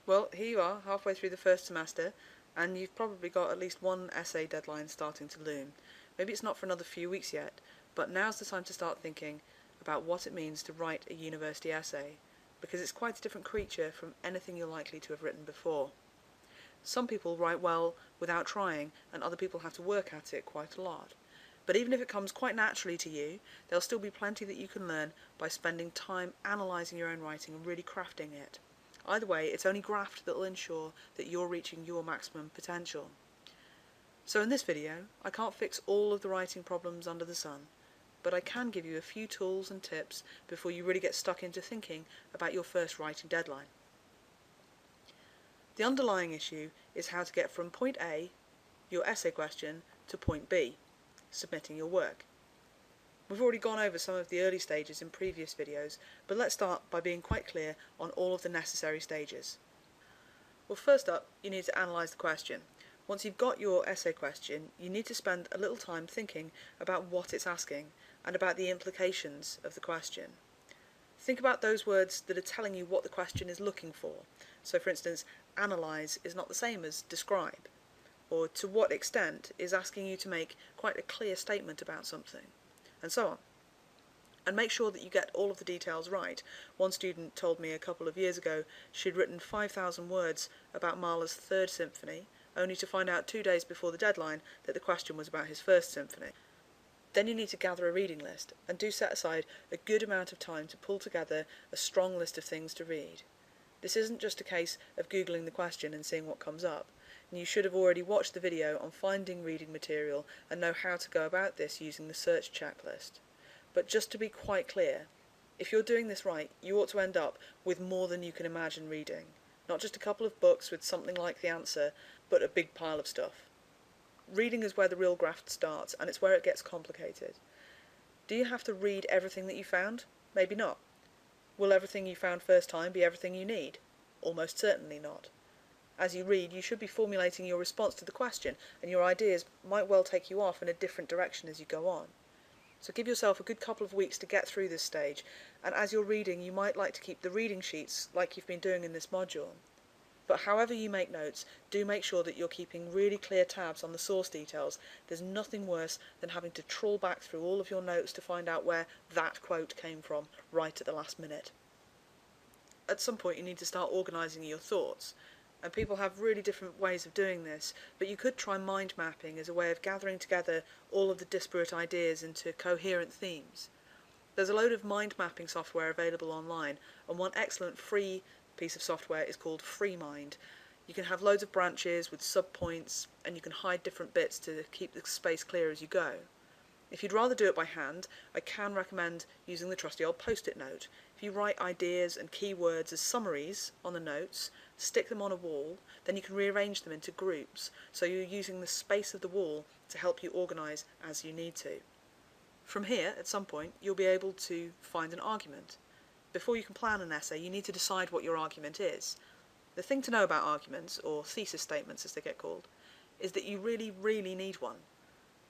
Well, here you are, halfway through the first semester, and you've probably got at least one essay deadline starting to loom. Maybe it's not for another few weeks yet, but now's the time to start thinking about what it means to write a university essay, because it's quite a different creature from anything you're likely to have written before. Some people write well without trying, and other people have to work at it quite a lot. But even if it comes quite naturally to you, there'll still be plenty that you can learn by spending time analysing your own writing and really crafting it. Either way, it's only graft that will ensure that you're reaching your maximum potential. So in this video, I can't fix all of the writing problems under the sun, but I can give you a few tools and tips before you really get stuck into thinking about your first writing deadline. The underlying issue is how to get from point A, your essay question, to point B, submitting your work. We've already gone over some of the early stages in previous videos, but let's start by being quite clear on all of the necessary stages. Well, first up, you need to analyse the question. Once you've got your essay question, you need to spend a little time thinking about what it's asking and about the implications of the question. Think about those words that are telling you what the question is looking for. So, for instance, analyse is not the same as describe, or to what extent is asking you to make quite a clear statement about something, and so on. And make sure that you get all of the details right. One student told me a couple of years ago she'd written 5,000 words about Mahler's Third Symphony, only to find out 2 days before the deadline that the question was about his First Symphony. Then you need to gather a reading list, and do set aside a good amount of time to pull together a strong list of things to read. This isn't just a case of Googling the question and seeing what comes up, and you should have already watched the video on finding reading material and know how to go about this using the search checklist. But just to be quite clear, if you're doing this right, you ought to end up with more than you can imagine reading. Not just a couple of books with something like the answer, but a big pile of stuff. Reading is where the real graft starts, and it's where it gets complicated. Do you have to read everything that you found? Maybe not. Will everything you found first time be everything you need? Almost certainly not. As you read, you should be formulating your response to the question, and your ideas might well take you off in a different direction as you go on. So give yourself a good couple of weeks to get through this stage, and as you're reading, you might like to keep the reading sheets like you've been doing in this module. But however you make notes, do make sure that you're keeping really clear tabs on the source details. There's nothing worse than having to trawl back through all of your notes to find out where that quote came from right at the last minute. At some point you need to start organising your thoughts, and people have really different ways of doing this, but you could try mind mapping as a way of gathering together all of the disparate ideas into coherent themes. There's a load of mind mapping software available online, and one excellent free piece of software is called FreeMind. You can have loads of branches with subpoints, and you can hide different bits to keep the space clear as you go. If you'd rather do it by hand, I can recommend using the trusty old post-it note. If you write ideas and keywords as summaries on the notes, stick them on a wall, then you can rearrange them into groups, so you're using the space of the wall to help you organise as you need to. From here, at some point, you'll be able to find an argument. Before you can plan an essay, you need to decide what your argument is. The thing to know about arguments, or thesis statements as they get called, is that you really, really need one.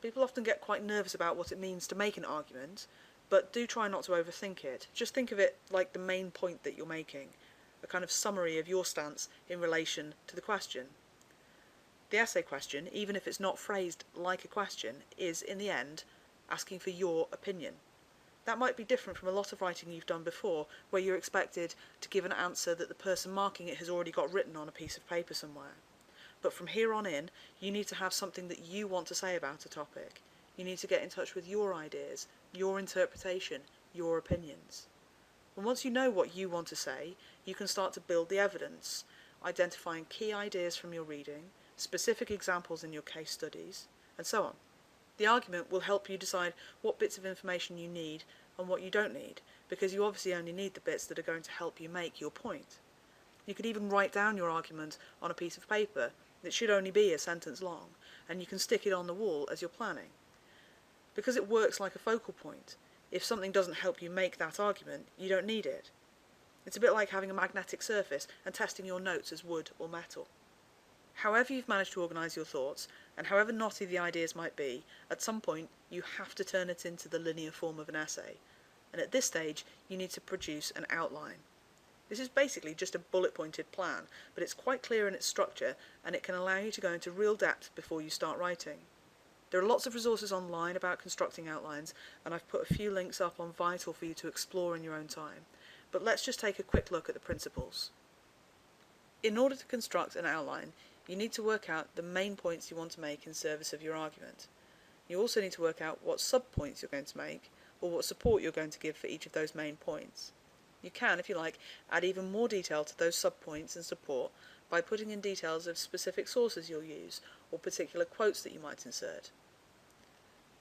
People often get quite nervous about what it means to make an argument, but do try not to overthink it. Just think of it like the main point that you're making, a kind of summary of your stance in relation to the question. The essay question, even if it's not phrased like a question, is, in the end, asking for your opinion. That might be different from a lot of writing you've done before, where you're expected to give an answer that the person marking it has already got written on a piece of paper somewhere. But from here on in, you need to have something that you want to say about a topic. You need to get in touch with your ideas, your interpretation, your opinions. And once you know what you want to say, you can start to build the evidence, identifying key ideas from your reading, specific examples in your case studies, and so on. The argument will help you decide what bits of information you need and what you don't need, because you obviously only need the bits that are going to help you make your point. You could even write down your argument on a piece of paper. It should only be a sentence long, and you can stick it on the wall as you're planning. Because it works like a focal point, if something doesn't help you make that argument, you don't need it. It's a bit like having a magnetic surface and testing your notes as wood or metal. However you've managed to organise your thoughts, and however knotty the ideas might be, at some point you have to turn it into the linear form of an essay, and at this stage you need to produce an outline. This is basically just a bullet-pointed plan, but it's quite clear in its structure and it can allow you to go into real depth before you start writing. There are lots of resources online about constructing outlines, and I've put a few links up on Vital for you to explore in your own time. But let's just take a quick look at the principles. In order to construct an outline, you need to work out the main points you want to make in service of your argument. You also need to work out what sub-points you're going to make, or what support you're going to give for each of those main points. You can, if you like, add even more detail to those sub-points and support by putting in details of specific sources you'll use, or particular quotes that you might insert.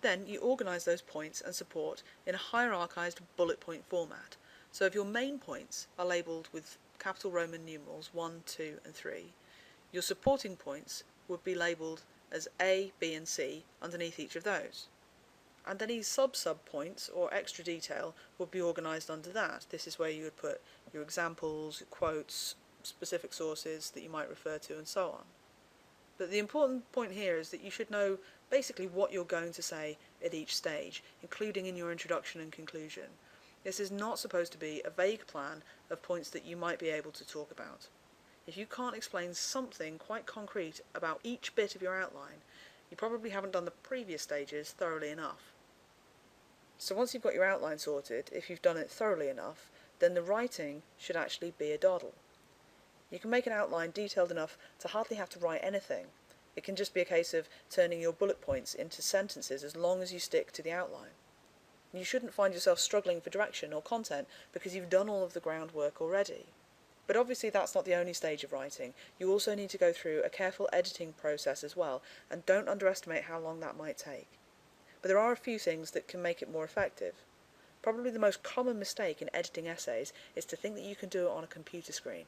Then you organise those points and support in a hierarchised bullet point format. So if your main points are labelled with capital Roman numerals 1, 2 and 3, your supporting points would be labelled as A, B and C underneath each of those. And any sub-points or extra detail would be organised under that. This is where you would put your examples, your quotes, specific sources that you might refer to and so on. But the important point here is that you should know basically what you're going to say at each stage, including in your introduction and conclusion. This is not supposed to be a vague plan of points that you might be able to talk about. If you can't explain something quite concrete about each bit of your outline, you probably haven't done the previous stages thoroughly enough. So once you've got your outline sorted, if you've done it thoroughly enough, then the writing should actually be a doddle. You can make an outline detailed enough to hardly have to write anything. It can just be a case of turning your bullet points into sentences as long as you stick to the outline. You shouldn't find yourself struggling for direction or content because you've done all of the groundwork already. But obviously that's not the only stage of writing. You also need to go through a careful editing process as well, and don't underestimate how long that might take. But there are a few things that can make it more effective. Probably the most common mistake in editing essays is to think that you can do it on a computer screen.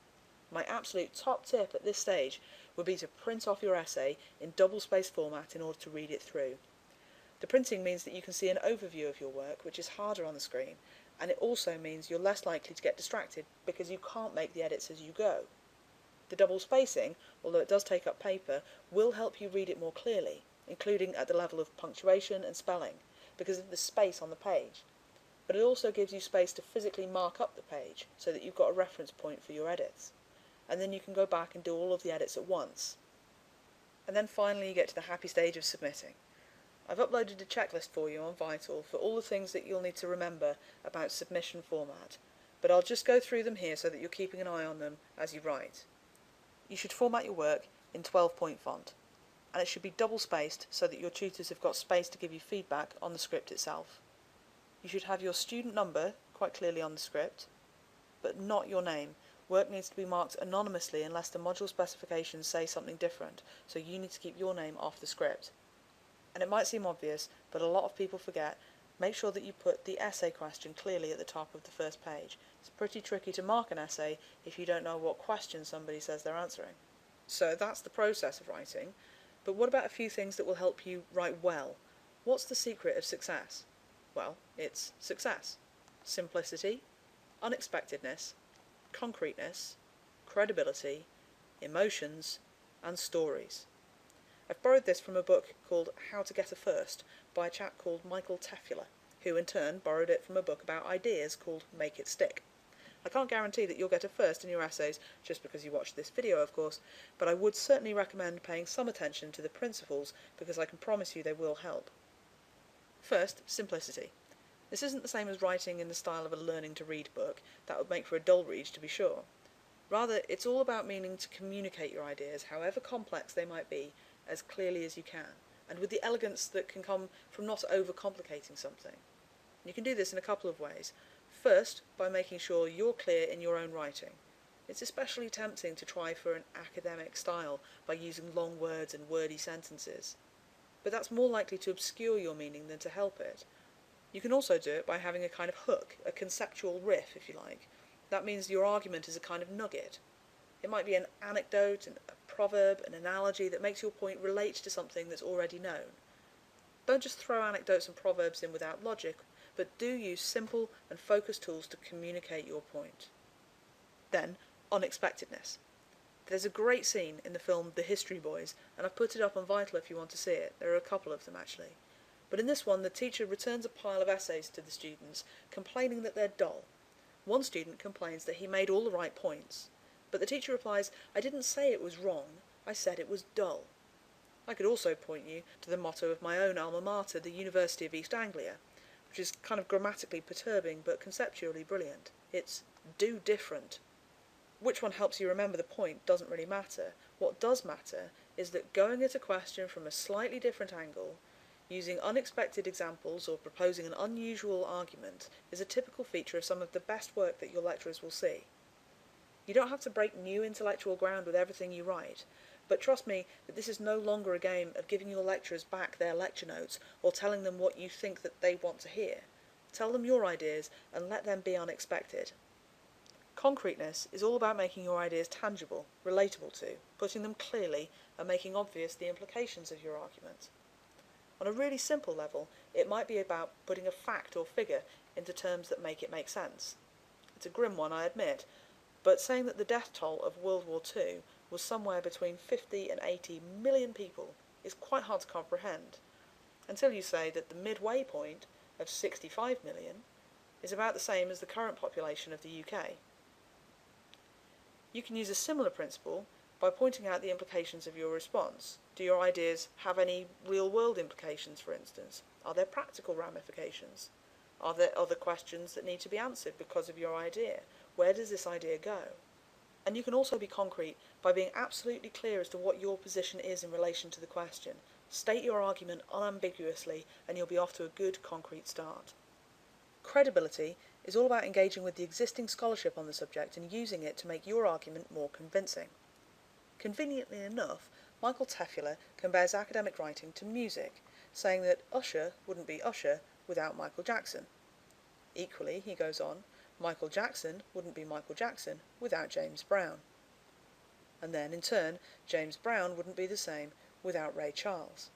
My absolute top tip at this stage would be to print off your essay in double-spaced format in order to read it through. The printing means that you can see an overview of your work, which is harder on the screen, and it also means you're less likely to get distracted because you can't make the edits as you go. The double spacing, although it does take up paper, will help you read it more clearly, including at the level of punctuation and spelling, because of the space on the page. But it also gives you space to physically mark up the page so that you've got a reference point for your edits. And then you can go back and do all of the edits at once. And then finally you get to the happy stage of submitting. I've uploaded a checklist for you on Vital for all the things that you'll need to remember about submission format, but I'll just go through them here so that you're keeping an eye on them as you write. You should format your work in 12-point font, and it should be double-spaced so that your tutors have got space to give you feedback on the script itself. You should have your student number quite clearly on the script, but not your name. Work needs to be marked anonymously unless the module specifications say something different, so you need to keep your name off the script. And it might seem obvious, but a lot of people forget, make sure that you put the essay question clearly at the top of the first page. It's pretty tricky to mark an essay if you don't know what question somebody says they're answering. So that's the process of writing, but what about a few things that will help you write well? What's the secret of success? Well, it's success. Simplicity, unexpectedness, concreteness, credibility, emotions, and stories. I've borrowed this from a book called How to Get a First by a chap called Michael Tefula, who in turn borrowed it from a book about ideas called Make It Stick. I can't guarantee that you'll get a first in your essays just because you watched this video, of course, but I would certainly recommend paying some attention to the principles because I can promise you they will help. First, simplicity. This isn't the same as writing in the style of a learning to read book. That would make for a dull read, to be sure. Rather, it's all about meaning to communicate your ideas, however complex they might be, as clearly as you can, and with the elegance that can come from not overcomplicating something. You can do this in a couple of ways. First, by making sure you're clear in your own writing. It's especially tempting to try for an academic style by using long words and wordy sentences. But that's more likely to obscure your meaning than to help it. You can also do it by having a kind of hook, a conceptual riff, if you like. That means your argument is a kind of nugget. It might be an anecdote, a proverb, an analogy that makes your point relate to something that's already known. Don't just throw anecdotes and proverbs in without logic, but do use simple and focused tools to communicate your point. Then, unexpectedness. There's a great scene in the film The History Boys, and I've put it up on Vital if you want to see it. There are a couple of them actually. But in this one, the teacher returns a pile of essays to the students, complaining that they're dull. One student complains that he made all the right points, but the teacher replies, "I didn't say it was wrong, I said it was dull." I could also point you to the motto of my own alma mater, the University of East Anglia, which is kind of grammatically perturbing but conceptually brilliant. It's do different. Which one helps you remember the point doesn't really matter. What does matter is that going at a question from a slightly different angle, using unexpected examples or proposing an unusual argument is a typical feature of some of the best work that your lecturers will see. You don't have to break new intellectual ground with everything you write, but trust me that this is no longer a game of giving your lecturers back their lecture notes or telling them what you think that they want to hear. Tell them your ideas and let them be unexpected. Concreteness is all about making your ideas tangible, relatable to, putting them clearly and making obvious the implications of your argument. On a really simple level, it might be about putting a fact or figure into terms that make it make sense. It's a grim one, I admit, but saying that the death toll of World War II was somewhere between 50 and 80 million people is quite hard to comprehend, until you say that the midway point of 65 million is about the same as the current population of the UK. You can use a similar principle by pointing out the implications of your response. Do your ideas have any real-world implications, for instance? Are there practical ramifications? Are there other questions that need to be answered because of your idea? Where does this idea go? And you can also be concrete by being absolutely clear as to what your position is in relation to the question. State your argument unambiguously and you'll be off to a good, concrete start. Credibility is all about engaging with the existing scholarship on the subject and using it to make your argument more convincing. Conveniently enough, Michael Tefula compares academic writing to music, saying that Usher wouldn't be Usher without Michael Jackson. Equally, he goes on, Michael Jackson wouldn't be Michael Jackson without James Brown. And then, in turn, James Brown wouldn't be the same without Ray Charles.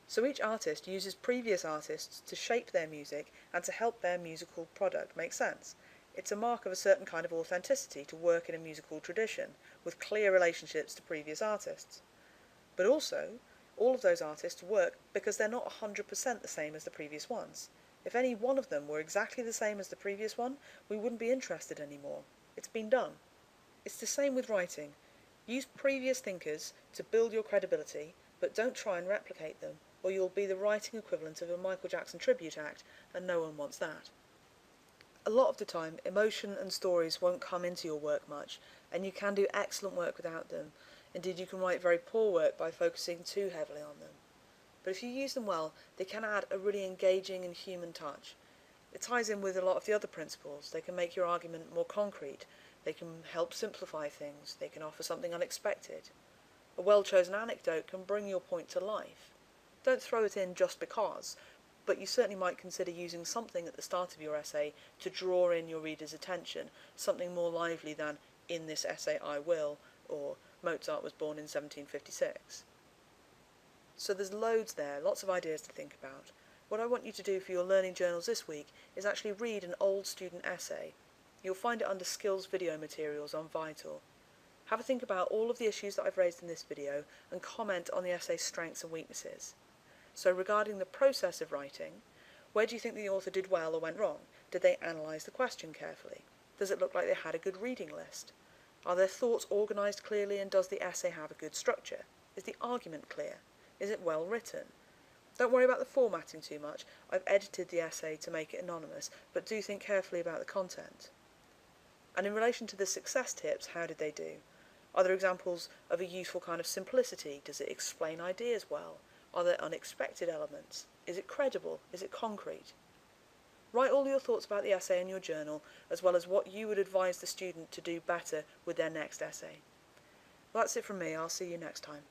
So each artist uses previous artists to shape their music and to help their musical product make sense. It's a mark of a certain kind of authenticity to work in a musical tradition, with clear relationships to previous artists. But also, all of those artists work because they're not 100% the same as the previous ones. If any one of them were exactly the same as the previous one, we wouldn't be interested anymore. It's been done. It's the same with writing. Use previous thinkers to build your credibility, but don't try and replicate them, or you'll be the writing equivalent of a Michael Jackson tribute act, and no one wants that. A lot of the time, emotion and stories won't come into your work much, and you can do excellent work without them. Indeed, you can write very poor work by focusing too heavily on them. But if you use them well, they can add a really engaging and human touch. It ties in with a lot of the other principles. They can make your argument more concrete. They can help simplify things. They can offer something unexpected. A well-chosen anecdote can bring your point to life. Don't throw it in just because, but you certainly might consider using something at the start of your essay to draw in your reader's attention, something more lively than, "In this essay I will," or "Mozart was born in 1756. So there's loads there, lots of ideas to think about. What I want you to do for your learning journals this week is actually read an old student essay. You'll find it under Skills video materials on Vital. Have a think about all of the issues that I've raised in this video and comment on the essay's strengths and weaknesses. So regarding the process of writing, where do you think the author did well or went wrong? Did they analyse the question carefully? Does it look like they had a good reading list? Are their thoughts organised clearly, and does the essay have a good structure? Is the argument clear? Is it well written? Don't worry about the formatting too much. I've edited the essay to make it anonymous, but do think carefully about the content. And in relation to the success tips, how did they do? Are there examples of a useful kind of simplicity? Does it explain ideas well? Are there unexpected elements? Is it credible? Is it concrete? Write all your thoughts about the essay in your journal, as well as what you would advise the student to do better with their next essay. Well, that's it from me. I'll see you next time.